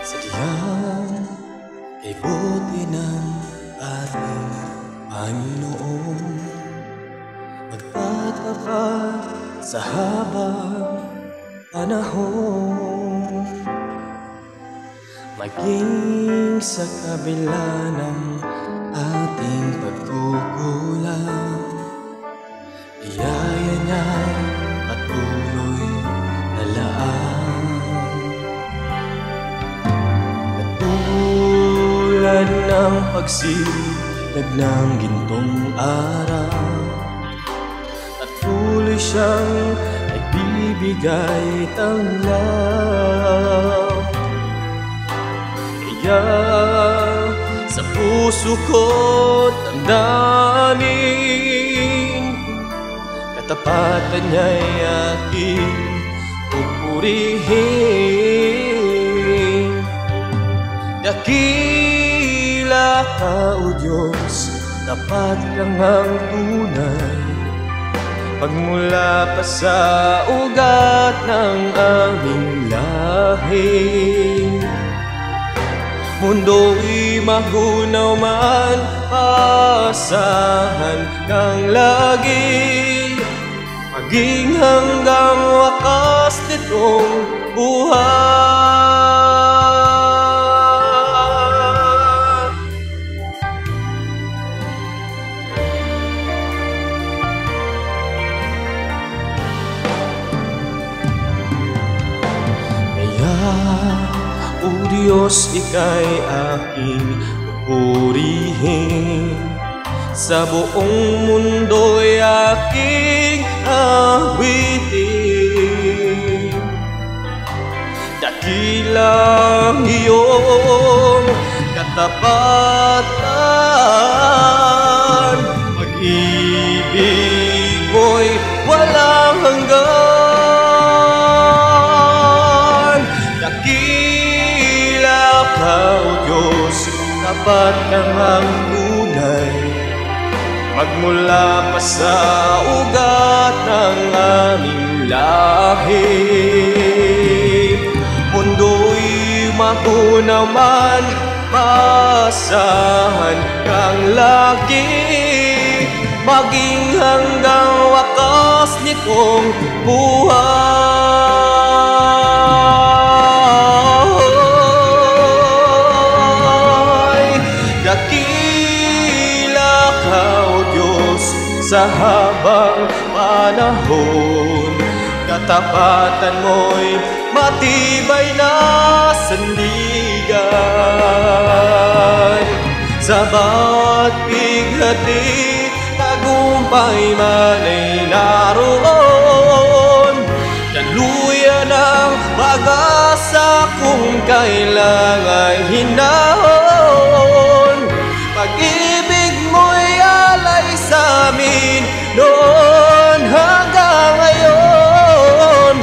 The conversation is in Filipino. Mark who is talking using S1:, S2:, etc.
S1: Sadyang kay buti ng ating Panginoon, magtatapat sa habang panahon. Maging sa kabila ng ating pagkukulang, biyaya niya patuloy na laan. Katulad ng pagsilag ng gintong araw, patuloy siyang nagbibigay tanglaw. Kaya sa puso ko't damdamin, katapatan niya'y aking pupurihin. Dakila ka, O Diyos, tapat lang ang tunay, pagmula pa sa ugat ng aming lahi. Mundo'y magunaw man, pasahan kang lagi, maging hanggang wakas nitong buhay. Kaya, O Diyos, Ika'y aking pupurihin, sa buong mundo'y aking awitin. Dakilang iyong katapatan, pag-ibig mo'y walang hanggan. Dakila ka, O Diyos, tapat kang ang tunay, magmula pa sa ugat ng aming lahi. Mundo'y magunaw man, pasahan kang lagi, maging hanggang wakas nitong buhay. Dakila ka, O Diyos, sa habang panahon, katapatan mo'y matibay na sandigan. Sa bawat bighati, tagumpay man ay naroon, daluyan ang pag-asa kung kailang ay hinahon. Pag-ibig mo'y alay sa amin noon hanggang ngayon.